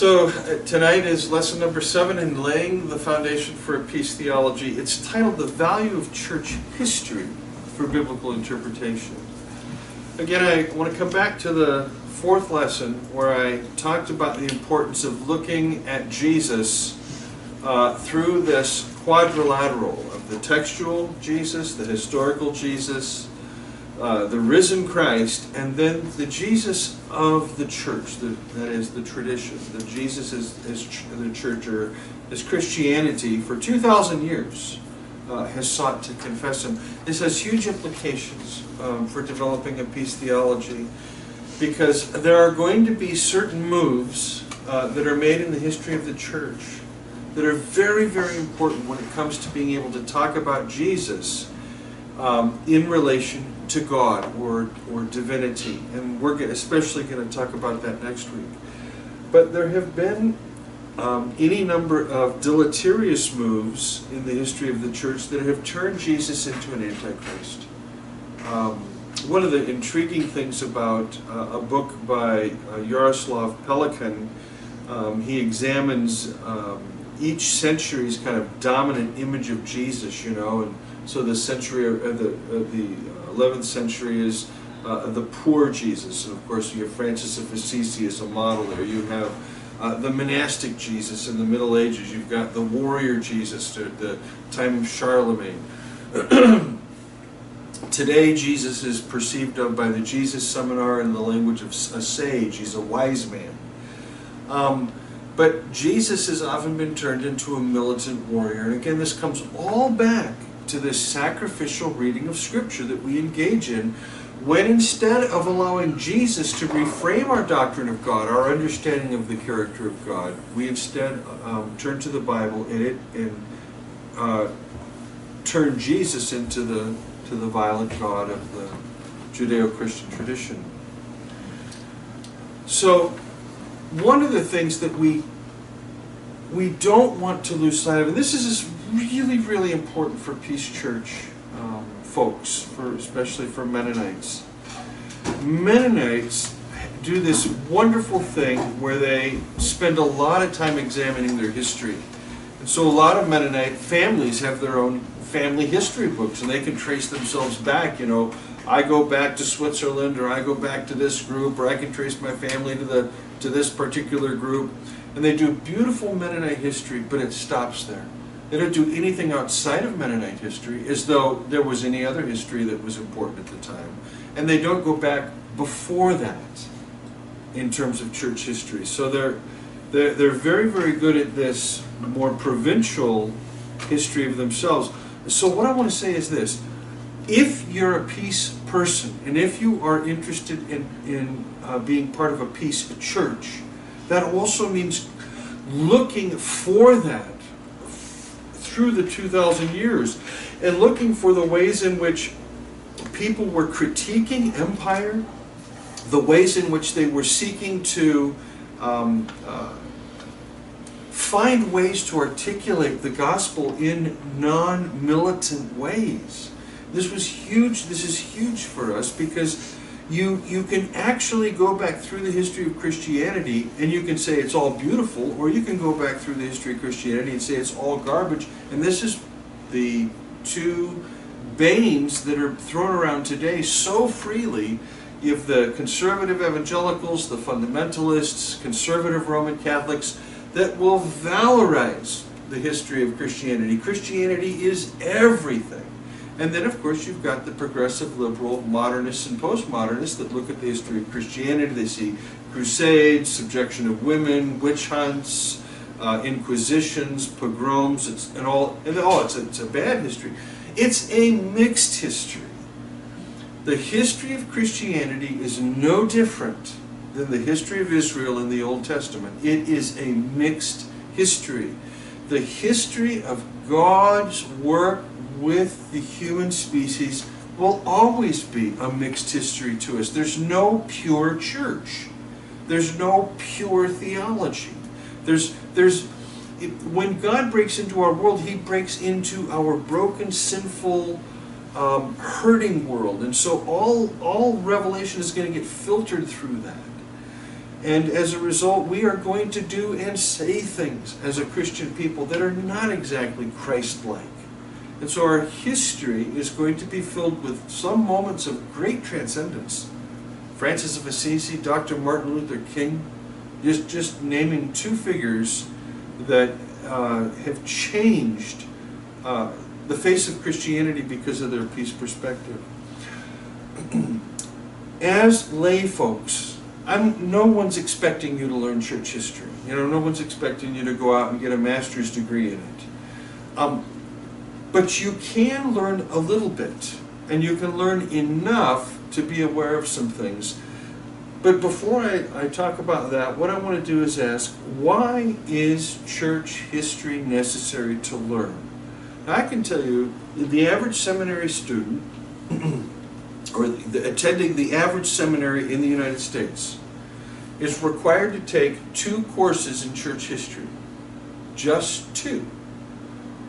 So tonight is lesson number 7 in laying the foundation for a Peace Theology. It's titled The Value of Church History for Biblical Interpretation. Again, I want to come back to the 4th lesson where I talked about the importance of looking at Jesus through this quadrilateral of the textual Jesus, the historical Jesus, the risen Christ, and then the Jesus of the church, that is the tradition. The Jesus is the church, or as Christianity for 2,000 years has sought to confess Him. This has huge implications for developing a peace theology, because there are going to be certain moves that are made in the history of the church that are very, very important when it comes to being able to talk about Jesus in relation to God or divinity, and we're especially going to talk about that next week. But there have been any number of deleterious moves in the history of the church that have turned Jesus into an antichrist. One of the intriguing things about a book by Jaroslav Pelikan, he examines each century's kind of dominant image of Jesus, and so the century, the 11th century is the poor Jesus, and of course you have Francis of Assisi as a model there. You have the monastic Jesus in the Middle Ages. You've got the warrior Jesus at the time of Charlemagne. Today Jesus is perceived of by the Jesus Seminar in the language of a sage. He's a wise man. But Jesus has often been turned into a militant warrior. And again, this comes all back to this sacrificial reading of Scripture that we engage in, when instead of allowing Jesus to reframe our doctrine of God, our understanding of the character of God, we instead turn to the Bible and turn Jesus into the violent God of the Judeo-Christian tradition. So one of the things that we don't want to lose sight of, and this is really, really important for Peace Church folks, especially for Mennonites. Mennonites do this wonderful thing where they spend a lot of time examining their history. And so a lot of Mennonite families have their own family history books, and they can trace themselves back. I go back to Switzerland, or I go back to this group, or I can trace my family to this particular group. And they do beautiful Mennonite history, but it stops there. They don't do anything outside of Mennonite history as though there was any other history that was important at the time. And they don't go back before that in terms of church history. So they're very, very good at this more provincial history of themselves. So what I want to say is this: if you're a peace person, and if you are interested in being part of a peace church, that also means looking for that through the 2,000 years, and looking for the ways in which people were critiquing empire, the ways in which they were seeking to find ways to articulate the gospel in non-militant ways. This was huge. This is huge for us, because you can actually go back through the history of Christianity and you can say it's all beautiful, or you can go back through the history of Christianity and say it's all garbage. And this is the two banes that are thrown around today so freely. You have the conservative evangelicals, the fundamentalists, conservative Roman Catholics that will valorize the history of Christianity. Christianity is everything. And then, of course, you've got the progressive liberal modernists and postmodernists that look at the history of Christianity. They see crusades, subjection of women, witch hunts, inquisitions, pogroms, it's a bad history. It's a mixed history. The history of Christianity is no different than the history of Israel in the Old Testament. It is a mixed history. The history of God's work with the human species will always be a mixed history to us. There's no pure church. There's no pure theology. When God breaks into our world, He breaks into our broken, sinful, hurting world. And so all revelation is going to get filtered through that. And as a result, we are going to do and say things as a Christian people that are not exactly Christ-like. And so our history is going to be filled with some moments of great transcendence. Francis of Assisi, Dr. Martin Luther King, just naming two figures that have changed the face of Christianity because of their peace perspective. As lay folks, no one's expecting you to learn church history. No one's expecting you to go out and get a master's degree in it. But you can learn a little bit, and you can learn enough to be aware of some things. But before I talk about that, what I want to do is ask, why is church history necessary to learn? Now, I can tell you, the average seminary student, or attending the average seminary in the United States, is required to take 2 courses in church history. Just 2.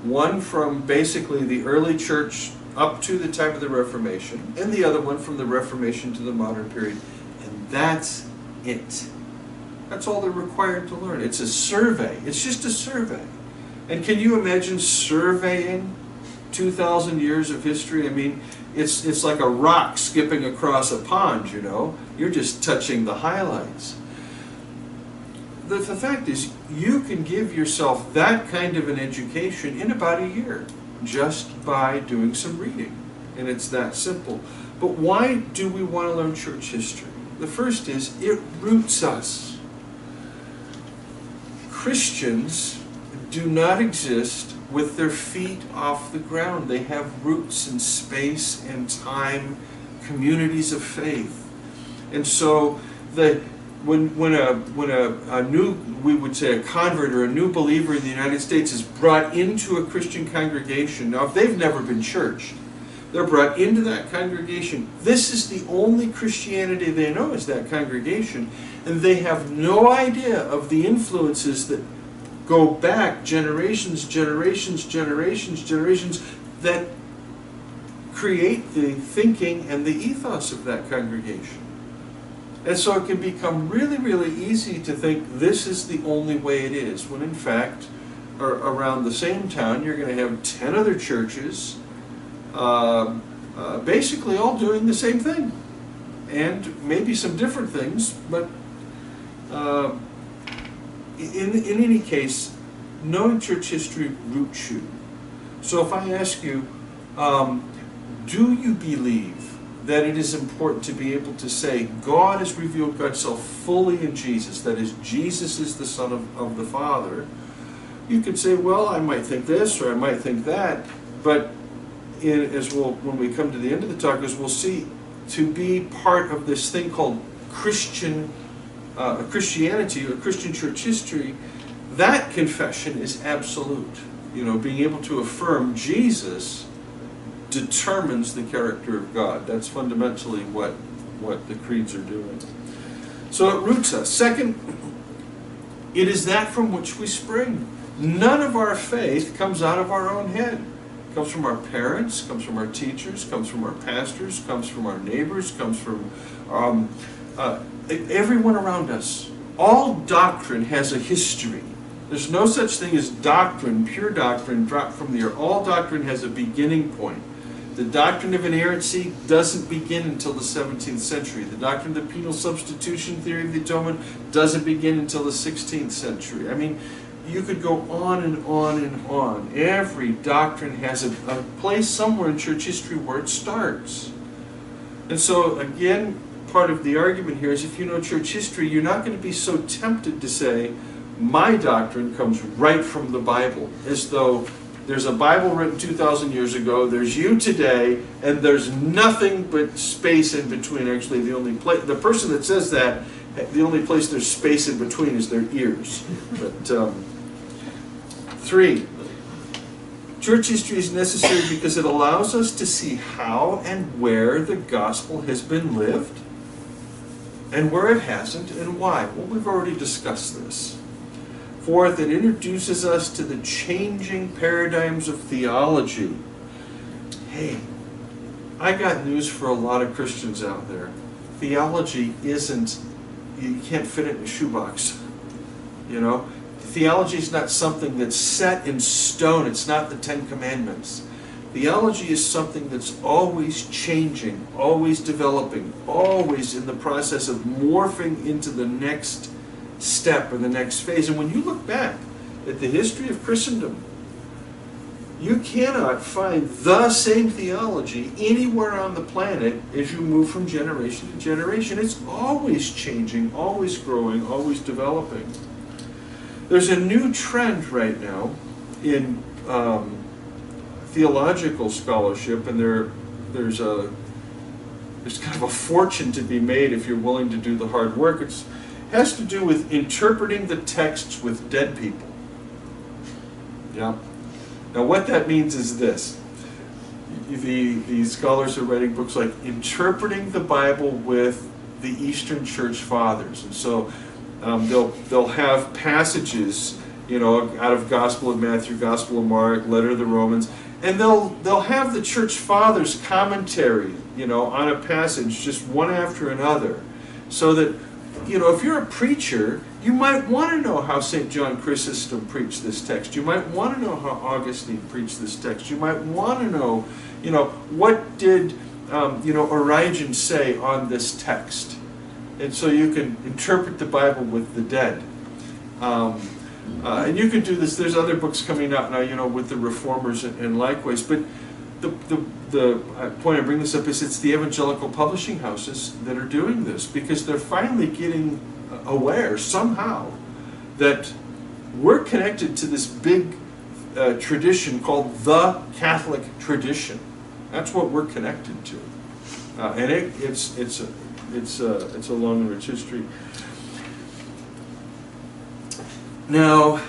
One from basically the early church up to the time of the Reformation, and the other one from the Reformation to the modern period. And that's it. That's all they're required to learn. It's a survey. It's just a survey. And can you imagine surveying 2,000 years of history? I mean, it's like a rock skipping across a pond, You're just touching the highlights. The fact is, you can give yourself that kind of an education in about a year, just by doing some reading. And it's that simple. But why do we want to learn church history? The first is, it roots us. Christians do not exist with their feet off the ground. They have roots in space and time, communities of faith. And so when a new, we would say a convert or a new believer in the United States is brought into a Christian congregation, now if they've never been churched, they're brought into that congregation. This is the only Christianity they know, is that congregation, and they have no idea of the influences that go back generations that create the thinking and the ethos of that congregation. And so it can become really, really easy to think this is the only way it is, when in fact, around the same town, you're going to have 10 other churches, basically all doing the same thing. And maybe some different things, but in any case, knowing church history roots you. So if I ask you, do you believe that it is important to be able to say God has revealed God's self fully in Jesus, that is, Jesus is the Son of the Father? You could say, well, I might think this or I might think that, but when we come to the end of the talk, as we'll see, to be part of this thing called Christianity or Christian church history, that confession is absolute. Being able to affirm Jesus determines the character of God. That's fundamentally what the creeds are doing. So it roots us. Second, it is that from which we spring. None of our faith comes out of our own head. It comes from our parents, comes from our teachers, comes from our pastors, comes from our neighbors, comes from everyone around us. All doctrine has a history. There's no such thing as doctrine, pure doctrine, dropped from the air. All doctrine has a beginning point. The doctrine of inerrancy doesn't begin until the 17th century. The doctrine of the penal substitution theory of the atonement doesn't begin until the 16th century. I mean, you could go on and on and on. Every doctrine has a place somewhere in church history where it starts. And so, again, part of the argument here is if you know church history, you're not going to be so tempted to say, my doctrine comes right from the Bible, as though there's a Bible written 2,000 years ago, there's you today, and there's nothing but space in between. Actually, the person that says that, the only place there's space in between is their ears. But 3, church history is necessary because it allows us to see how and where the gospel has been lived, and where it hasn't, and why. Well, we've already discussed this. 4th, it introduces us to the changing paradigms of theology. Hey, I got news for a lot of Christians out there. Theology isn't you can't fit it in a shoebox. You know, theology is not something that's set in stone. It's not the Ten Commandments. Theology is something that's always changing, always developing, always in the process of morphing into the next step or the next phase. And when you look back at the history of Christendom, you cannot find the same theology anywhere on the planet as you move from generation to generation. It's always changing, always growing, always developing. There's a new trend right now in theological scholarship, and there's kind of a fortune to be made if you're willing to do the hard work. It has to do with interpreting the texts with dead people. Yeah. Now what that means is this. The scholars are writing books like Interpreting the Bible with the Eastern Church Fathers. And so they'll have passages, you know, out of Gospel of Matthew, Gospel of Mark, Letter of the Romans, and they'll have the Church Fathers commentary, you know, on a passage just one after another, so that, you know, if you're a preacher, you might want to know how St. John Chrysostom preached this text. You might want to know how Augustine preached this text. You might want to know, you know, what did, you know, Origen say on this text. And so you can interpret the Bible with the dead. And you can do this. There's other books coming out now, you know, with the Reformers and likewise. But the point I bring this up is it's the evangelical publishing houses that are doing this, because they're finally getting aware somehow that we're connected to this big tradition called the Catholic tradition. That's what we're connected to, and it's a long and rich history. Now,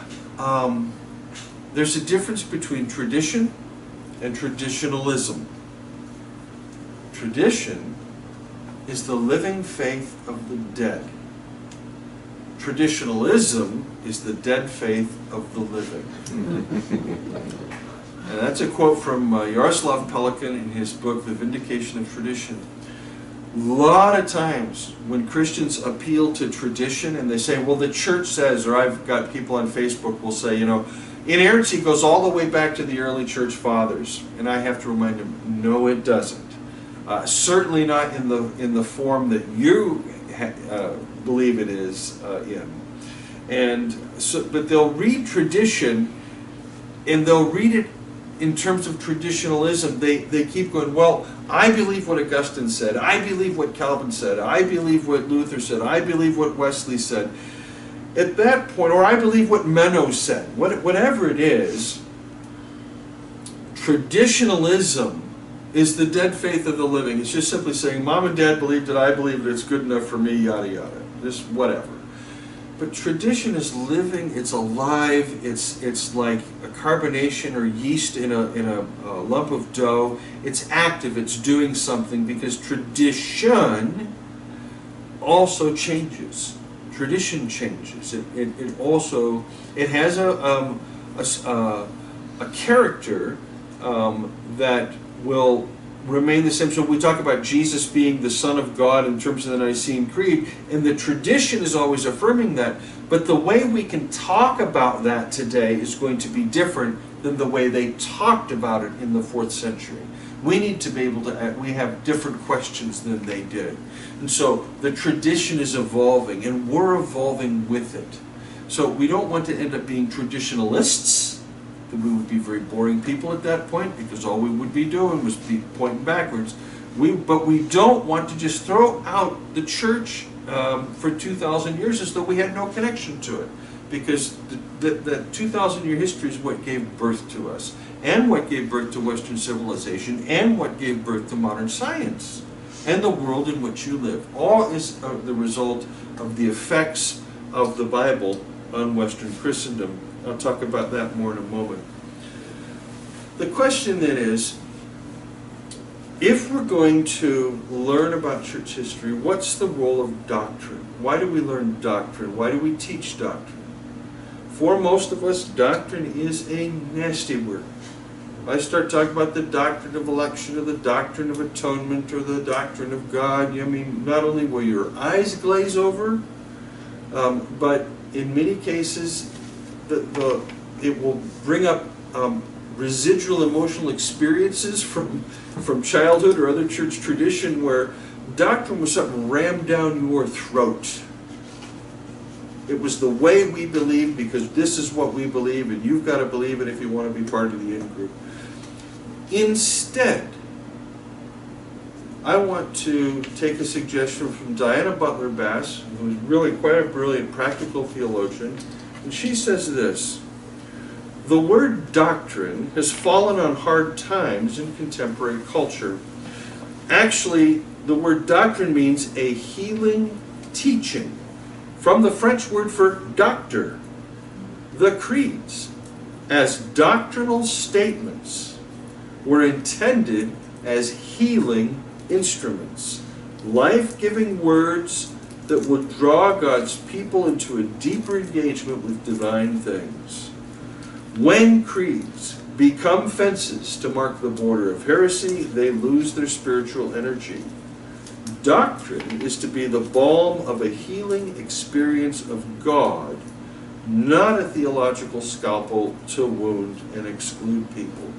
there's a difference between tradition and traditionalism. Tradition is the living faith of the dead. Traditionalism is the dead faith of the living. And that's a quote from Jaroslav Pelikan in his book, The Vindication of Tradition. A lot of times when Christians appeal to tradition and they say, well, the church says, or I've got people on Facebook will say, you know, inerrancy goes all the way back to the early church fathers. And I have to remind them, no, it doesn't. Certainly not in the form that you believe it is in. And so, but they'll read tradition, and they'll read it in terms of traditionalism. They keep going, well, I believe what Augustine said, I believe what Calvin said, I believe what Luther said, I believe what Wesley said. At that point, or I believe what Menno said, whatever it is, traditionalism is the dead faith of the living. It's just simply saying, Mom and Dad believed it, I believe it, it's good enough for me, yada yada. Just whatever. But tradition is living, it's alive, it's like a carbonation or yeast in a lump of dough. It's active, it's doing something, because tradition also changes. Tradition changes. It has a character that will remain the same. So we talk about Jesus being the Son of God in terms of the Nicene Creed, and the tradition is always affirming that. But the way we can talk about that today is going to be different than the way they talked about it in the 4th century. We need to be able to, we have different questions than they did. And so the tradition is evolving, and we're evolving with it. So we don't want to end up being traditionalists. We would be very boring people at that point, because all we would be doing was be pointing backwards. But we don't want to just throw out the church for 2,000 years as though we had no connection to it. Because the 2,000-year history is what gave birth to us, and what gave birth to Western civilization, and what gave birth to modern science, and the world in which you live. All is the result of the effects of the Bible on Western Christendom. I'll talk about that more in a moment. The question then is, if we're going to learn about church history, what's the role of doctrine? Why do we learn doctrine? Why do we teach doctrine? For most of us, doctrine is a nasty word. I start talking about the doctrine of election, or the doctrine of atonement, or the doctrine of God. I mean, not only will your eyes glaze over, But in many cases, it will bring up residual emotional experiences from childhood or other church tradition where doctrine was something rammed down your throat. It was the way we believe because this is what we believe and you've got to believe it if you want to be part of the in-group. Instead, I want to take a suggestion from Diana Butler Bass, who's really quite a brilliant practical theologian, and she says this: the word doctrine has fallen on hard times in contemporary culture. Actually, the word doctrine means a healing teaching, from the French word for doctor. The creeds, as doctrinal statements, were intended as healing instruments, life-giving words that would draw God's people into a deeper engagement with divine things. When creeds become fences to mark the border of heresy, they lose their spiritual energy. Doctrine is to be the balm of a healing experience of God, not a theological scalpel to wound and exclude people.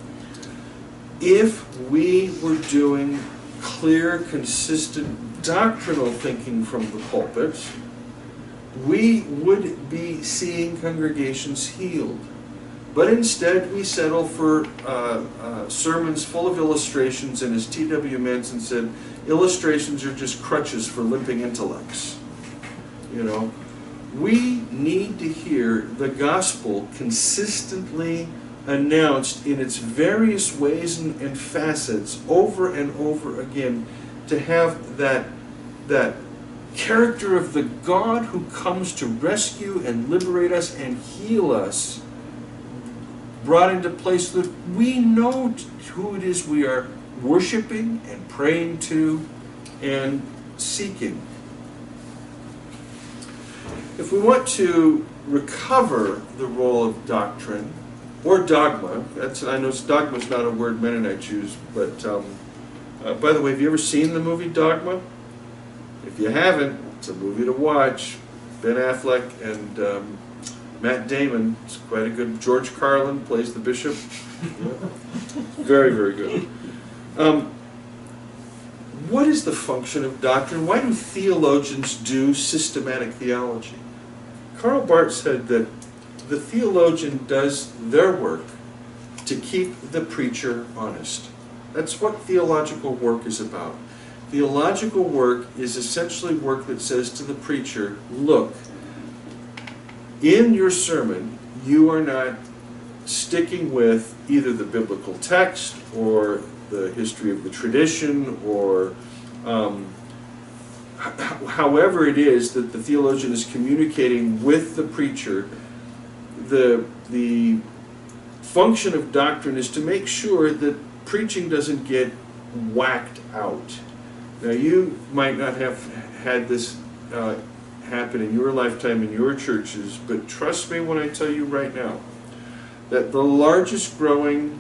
If we were doing clear, consistent doctrinal thinking from the pulpit, we would be seeing congregations healed. But instead, we settle for sermons full of illustrations, and as T.W. Manson said, illustrations are just crutches for limping intellects. You know, we need to hear the gospel consistently announced in its various ways and facets over and over again, to have that character of the God who comes to rescue and liberate us and heal us brought into place, so that we know who it is we are worshiping and praying to and seeking. If we want to recover the role of doctrine or dogma, I know dogma is not a word Mennonites use, but by the way, have you ever seen the movie Dogma? If you haven't, it's a movie to watch. Ben Affleck and Matt Damon. It's quite a good. George Carlin plays the bishop. Very, very good. What is the function of doctrine? Why do theologians do systematic theology? Karl Barth said that the theologian does their work to keep the preacher honest. That's what theological work is about. Theological work is essentially work that says to the preacher, look, in your sermon, you are not sticking with either the biblical text or the history of the tradition or however it is that the theologian is communicating with the preacher. The function of doctrine is to make sure that preaching doesn't get whacked out. Now, you might not have had this happen in your lifetime in your churches, but trust me when I tell you right now that the largest growing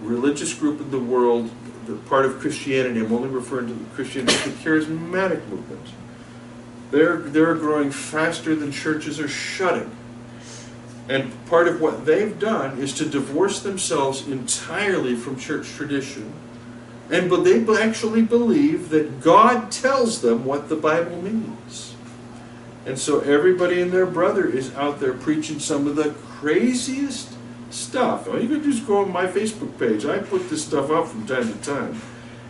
religious group in the world, the part of Christianity, I'm only referring to the Christianity, the charismatic movement, they're growing faster than churches are shutting. And part of what they've done is to divorce themselves entirely from church tradition, but they actually believe that God tells them what the Bible means. And so everybody and their brother is out there preaching some of the craziest stuff. You can just go on my Facebook page. I put this stuff up from time to time.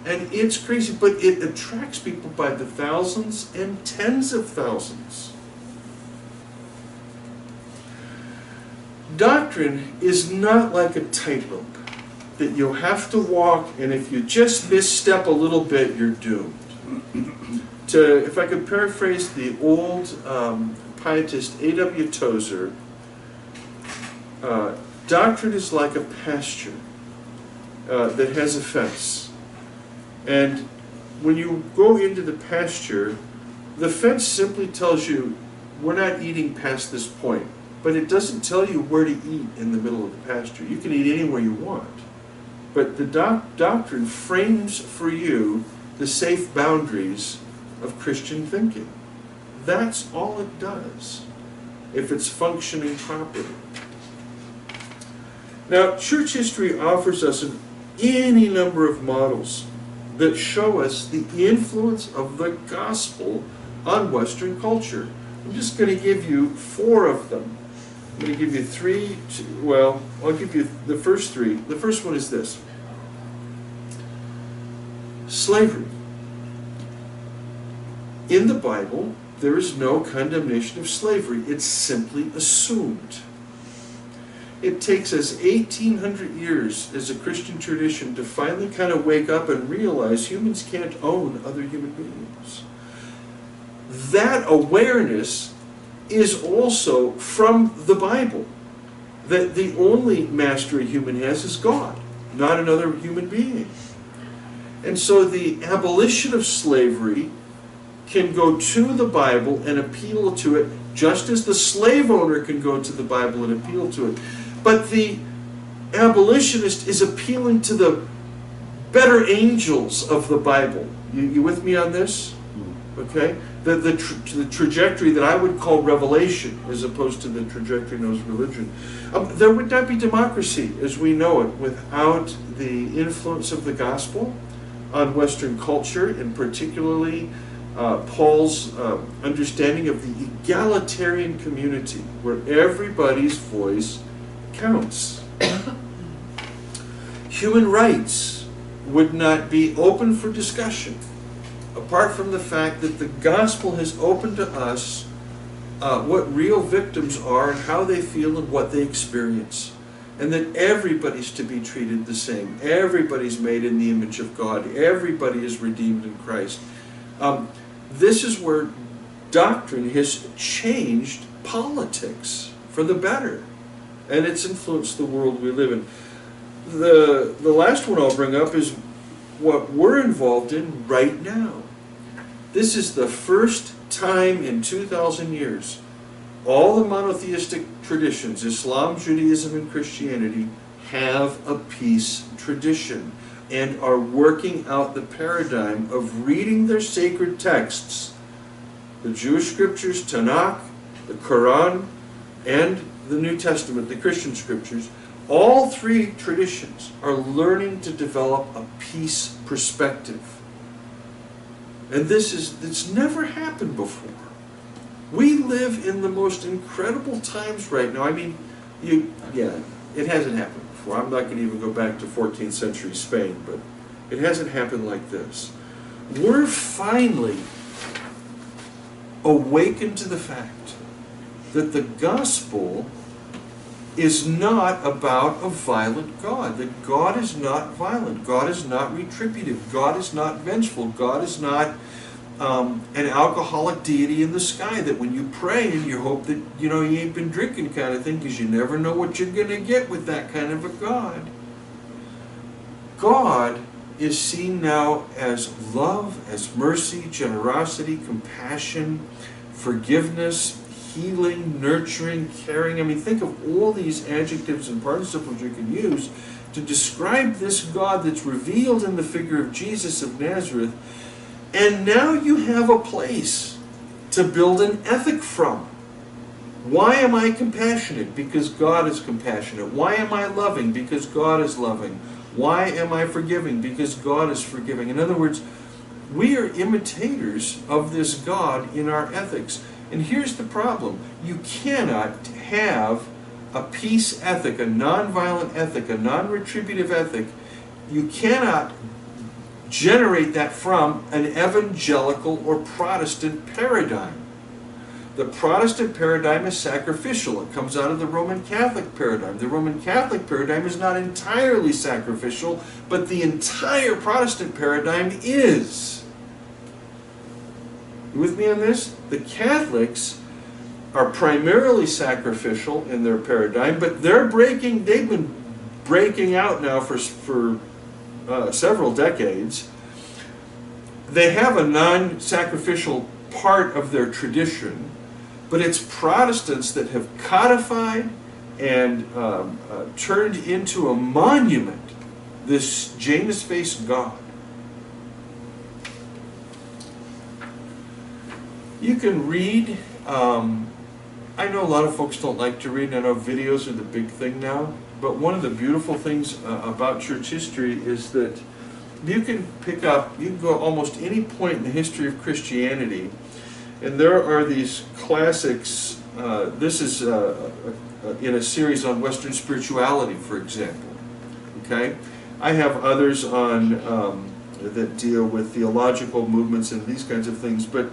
And it's crazy, but it attracts people by the thousands and tens of thousands. Doctrine is not like a tightrope that you have to walk, and if you just misstep a little bit, you're doomed. If I could paraphrase the old pietist A.W. Tozer, doctrine is like a pasture that has a fence. And when you go into the pasture, the fence simply tells you, we're not eating past this point. But it doesn't tell you where to eat in the middle of the pasture. You can eat anywhere you want. But the doctrine frames for you the safe boundaries of Christian thinking. That's all it does, if it's functioning properly. Now, church history offers us any number of models that show us the influence of the gospel on Western culture. I'm just going to give you 4 of them. I'm going to give you 3, well, I'll give you the first 3. The first one is this. Slavery. In the Bible, there is no condemnation of slavery. It's simply assumed. It takes us 1,800 years as a Christian tradition to finally kind of wake up and realize humans can't own other human beings. That awareness is also from the Bible, that the only master a human has is God, not another human being. And so the abolition of slavery can go to the Bible and appeal to it, just as the slave owner can go to the Bible and appeal to it. But the abolitionist is appealing to the better angels of the Bible. You with me on this? Okay? The trajectory that I would call revelation, as opposed to the trajectory known as religion. There would not be democracy as we know it without the influence of the gospel on Western culture, and particularly Paul's understanding of the egalitarian community, where everybody's voice counts. Human rights would not be open for discussion apart from the fact that the gospel has opened to us what real victims are and how they feel and what they experience, and that everybody's to be treated the same. Everybody's made in the image of God. Everybody is redeemed in Christ. This is where doctrine has changed politics for the better, and it's influenced the world we live in. The last one I'll bring up is what we're involved in right now. This is the first time in 2,000 years all the monotheistic traditions, Islam, Judaism, and Christianity, have a peace tradition and are working out the paradigm of reading their sacred texts, the Jewish scriptures, Tanakh, the Quran, and the New Testament, the Christian scriptures. All 3 traditions are learning to develop a peace perspective. And it's never happened before. We live in the most incredible times right now. I mean, it hasn't happened before. I'm not going to even go back to 14th century Spain, but it hasn't happened like this. We're finally awakened to the fact that the gospel is not about a violent God. That God is not violent. God is not retributive. God is not vengeful. God is not an alcoholic deity in the sky that when you pray and you hope that you ain't been drinking kind of thing, because you never know what you're going to get with that kind of a God. God is seen now as love, as mercy, generosity, compassion, forgiveness, healing, nurturing, caring. I mean, think of all these adjectives and participles you can use to describe this God that's revealed in the figure of Jesus of Nazareth. And now you have a place to build an ethic from. Why am I compassionate? Because God is compassionate. Why am I loving? Because God is loving. Why am I forgiving? Because God is forgiving. In other words, we are imitators of this God in our ethics. And here's the problem. You cannot have a peace ethic, a nonviolent ethic, a non-retributive ethic. You cannot generate that from an evangelical or Protestant paradigm. The Protestant paradigm is sacrificial. It comes out of the Roman Catholic paradigm. The Roman Catholic paradigm is not entirely sacrificial, but the entire Protestant paradigm is. You with me on this? The Catholics are primarily sacrificial in their paradigm, but they've been breaking out now for several decades. They have a non-sacrificial part of their tradition, but it's Protestants that have codified and turned into a monument this Janus-faced God. You can read. I know a lot of folks don't like to read, and I know videos are the big thing now, but one of the beautiful things about church history is that you can you can go almost any point in the history of Christianity, and there are these classics. This is in a series on Western spirituality, for example. Okay, I have others on that deal with theological movements and these kinds of things, but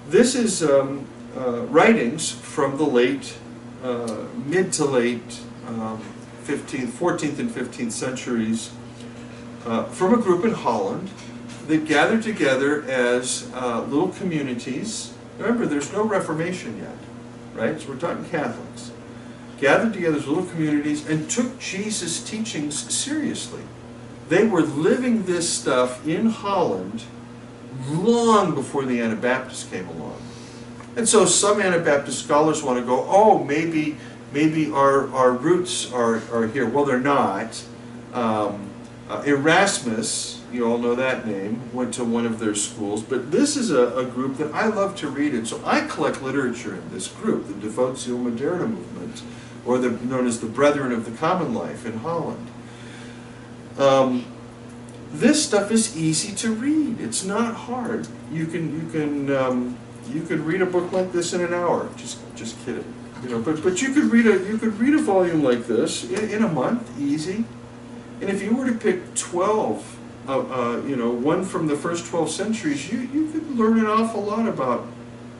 this is writings from the mid to late 14th and 15th centuries from a group in Holland that gathered together as little communities. Remember, there's no Reformation yet, right? So we're talking Catholics. Gathered together as little communities and took Jesus' teachings seriously. They were living this stuff in Holland long before the Anabaptists came along. And so some Anabaptist scholars want to go, oh, maybe our roots are here. Well, they're not. Erasmus, you all know that name, went to one of their schools, but this is a group that I love to read, and so I collect literature in this group, the Devotio Moderna movement, or known as the Brethren of the Common Life in Holland. This stuff is easy to read. It's not hard. You could read a book like this in an hour. Just kidding. You know, but you could read a volume like this in a month, easy. And if you were to pick 12, one from the first 12 centuries, you could learn an awful lot about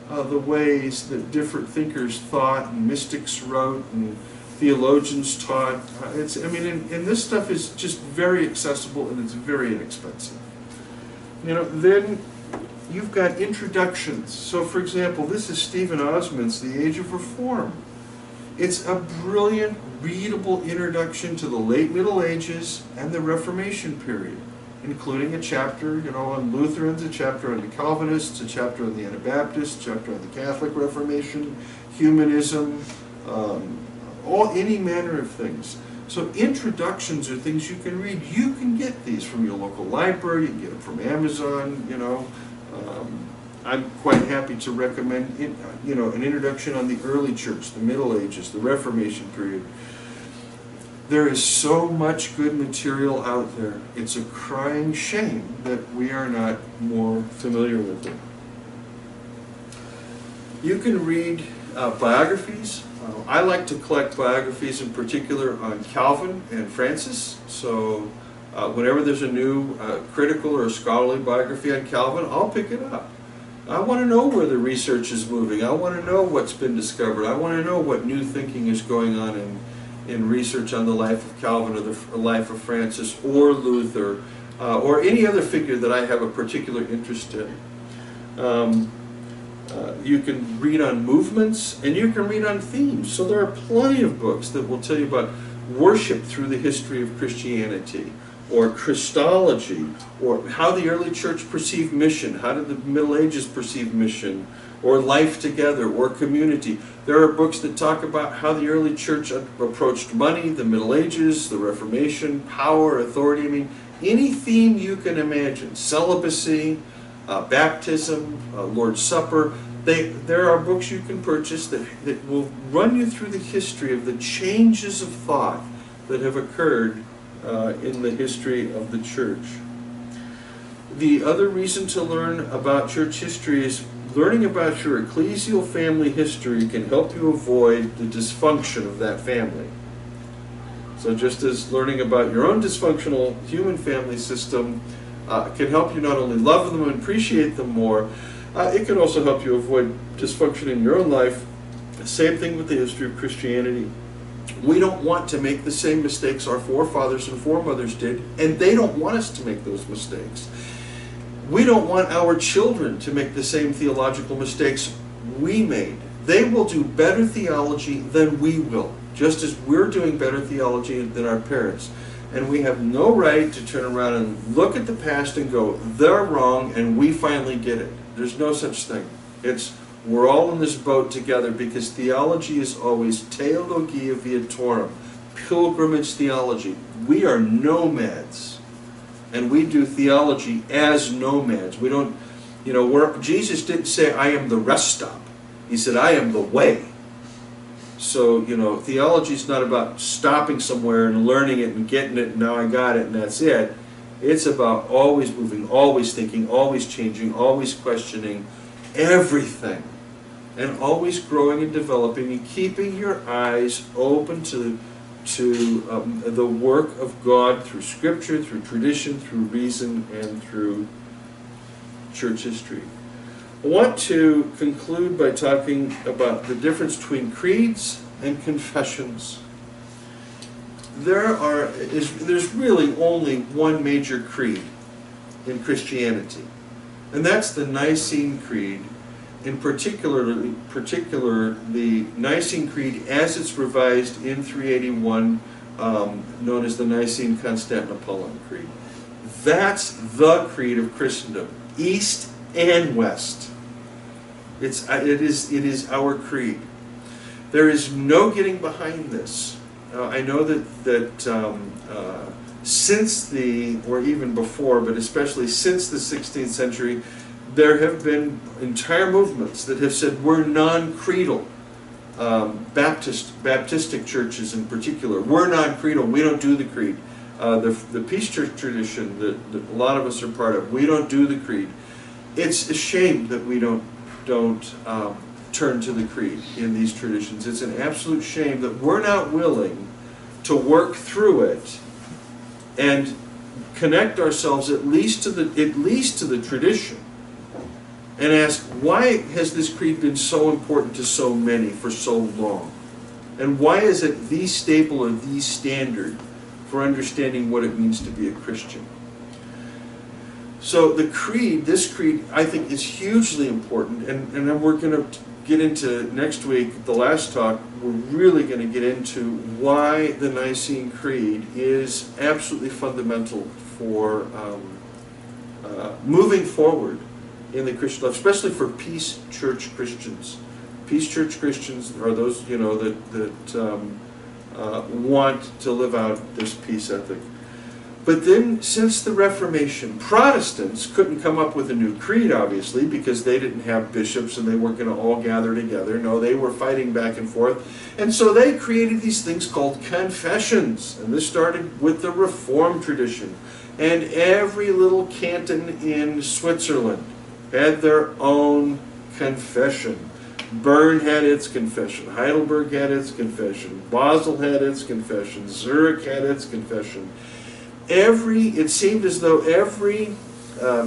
the ways that different thinkers thought, and mystics wrote, and theologians taught. And this stuff is just very accessible, and it's very inexpensive. Then you've got introductions. So, for example, this is Stephen Osmond's The Age of Reform. It's a brilliant, readable introduction to the late Middle Ages and the Reformation period, including a chapter, on Lutherans, a chapter on the Calvinists, a chapter on the Anabaptists, a chapter on the Catholic Reformation, humanism, any manner of things. So introductions are things you can read. You can get these from your local library. You can get them from Amazon. I'm quite happy to recommend an introduction on the early church, the Middle Ages, the Reformation period. There is so much good material out there. It's a crying shame that we are not more familiar with it. You can read biographies. I like to collect biographies in particular on Calvin and Francis. So whenever there's a new critical or scholarly biography on Calvin, I'll pick it up. I want to know where the research is moving. I want to know what's been discovered. I want to know what new thinking is going on in research on the life of Calvin or the life of Francis or Luther or any other figure that I have a particular interest in. You can read on movements, and you can read on themes. So there are plenty of books that will tell you about worship through the history of Christianity, or Christology, or how the early church perceived mission, how did the Middle Ages perceive mission, or life together, or community. There are books that talk about how the early church approached money, the Middle Ages, the Reformation, power, authority. Any theme you can imagine, celibacy, baptism, Lord's Supper. There are books you can purchase that will run you through the history of the changes of thought that have occurred in the history of the church. The other reason to learn about church history is learning about your ecclesial family history can help you avoid the dysfunction of that family. So just as learning about your own dysfunctional human family system can help you not only love them and appreciate them more, it can also help you avoid dysfunction in your own life. Same thing with the history of Christianity. We don't want to make the same mistakes our forefathers and foremothers did, and they don't want us to make those mistakes. We don't want our children to make the same theological mistakes we made. They will do better theology than we will, just as we're doing better theology than our parents. And we have no right to turn around and look at the past and go, they're wrong, and we finally get it. There's no such thing. We're all in this boat together, because theology is always theologia viatorum, pilgrimage theology. We are nomads, and we do theology as nomads. We don't You know, where Jesus didn't say, I am the rest stop. He said, I am the way. So, you know, theology is not about stopping somewhere and learning it and getting it and now I got it and that's it. It's about always moving, always thinking, always changing, always questioning everything. And always growing and developing and keeping your eyes open to the work of God through Scripture, through tradition, through reason, and through church history. I want to conclude by talking about the difference between creeds and confessions. There's really only one major creed in Christianity, and that's the Nicene Creed. In particular, the Nicene Creed as it's revised in 381, known as the Nicene-Constantinopolitan Creed. That's the creed of Christendom, East and West. It is our creed. There is no getting behind this. I know that since or even before, but especially since the 16th century, there have been entire movements that have said we're non-creedal. Baptistic churches in particular, we're non-creedal. We don't do the creed. The Peace Church tradition that a lot of us are part of, we don't do the creed. It's a shame that we don't turn to the creed in these traditions. It's an absolute shame that we're not willing to work through it and connect ourselves at least to the tradition and ask, why has this creed been so important to so many for so long? And why is it the staple or the standard for understanding what it means to be a Christian? So the creed, this creed, I think is hugely important, and then we're going to get into next week, the last talk, we're really going to get into why the Nicene Creed is absolutely fundamental for moving forward in the Christian life, especially for Peace Church Christians. Peace Church Christians are those, you know, that want to live out this peace ethic. But then, since the Reformation, Protestants couldn't come up with a new creed, obviously, because they didn't have bishops and they weren't going to all gather together. No, they were fighting back and forth. And so they created these things called confessions. And this started with the Reformed tradition. And every little canton in Switzerland had their own confession. Bern had its confession. Heidelberg had its confession. Basel had its confession. Zurich had its confession. It seemed as though every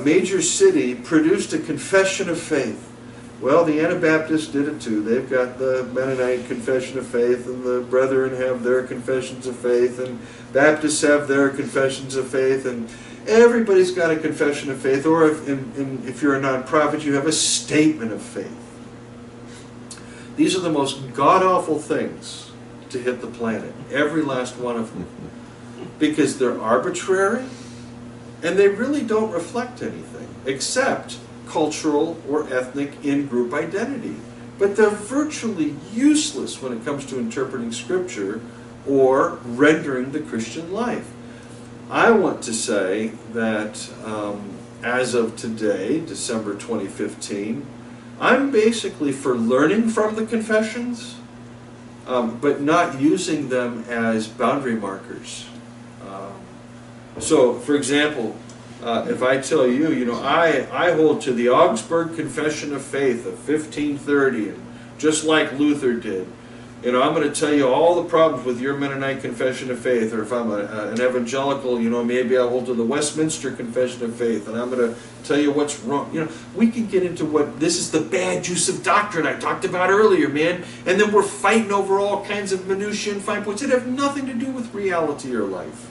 major city produced a confession of faith. Well, the Anabaptists did it too. They've got the Mennonite Confession of Faith, and the Brethren have their confessions of faith, and Baptists have their confessions of faith, and everybody's got a confession of faith, or if you're a nonprofit, you have a statement of faith. These are the most god-awful things to hit the planet, every last one of them. Because they're arbitrary, and they really don't reflect anything, except cultural or ethnic in-group identity. But they're virtually useless when it comes to interpreting Scripture or rendering the Christian life. I want to say that as of today, December 2015, I'm basically for learning from the confessions, but not using them as boundary markers. So, for example, if I tell you, you know, I hold to the Augsburg Confession of Faith of 1530, and just like Luther did, you know, I'm going to tell you all the problems with your Mennonite Confession of Faith, or if I'm an evangelical, you know, maybe I'll hold to the Westminster Confession of Faith, and I'm going to tell you what's wrong. You know, we can get into this is the bad use of doctrine I talked about earlier, man, and then we're fighting over all kinds of minutiae and fine points that have nothing to do with reality or life.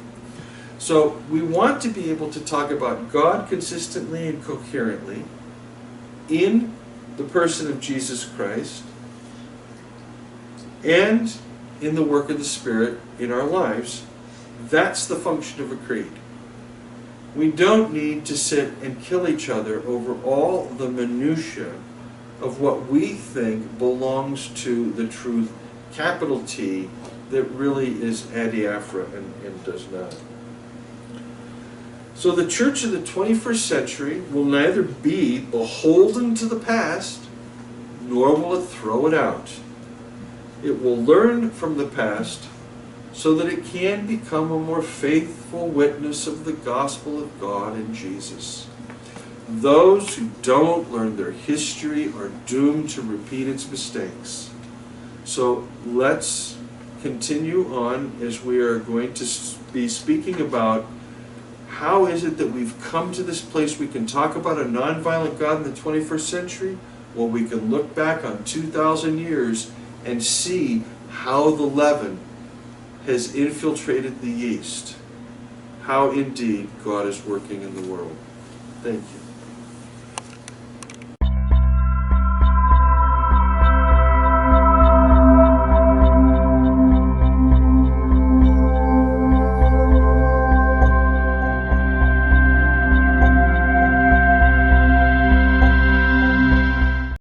So we want to be able to talk about God consistently and coherently in the person of Jesus Christ and in the work of the Spirit in our lives. That's the function of a creed. We don't need to sit and kill each other over all the minutiae of what we think belongs to the truth, capital T, that really is adiaphora and does not. So the church of the 21st century will neither be beholden to the past, nor will it throw it out. It will learn from the past so that it can become a more faithful witness of the gospel of God in Jesus. Those who don't learn their history are doomed to repeat its mistakes. So let's continue on as we are going to be speaking about how is it that we've come to this place we can talk about a nonviolent God in the 21st century? Well, we can look back on 2,000 years and see how the leaven has infiltrated the yeast. How indeed God is working in the world. Thank you.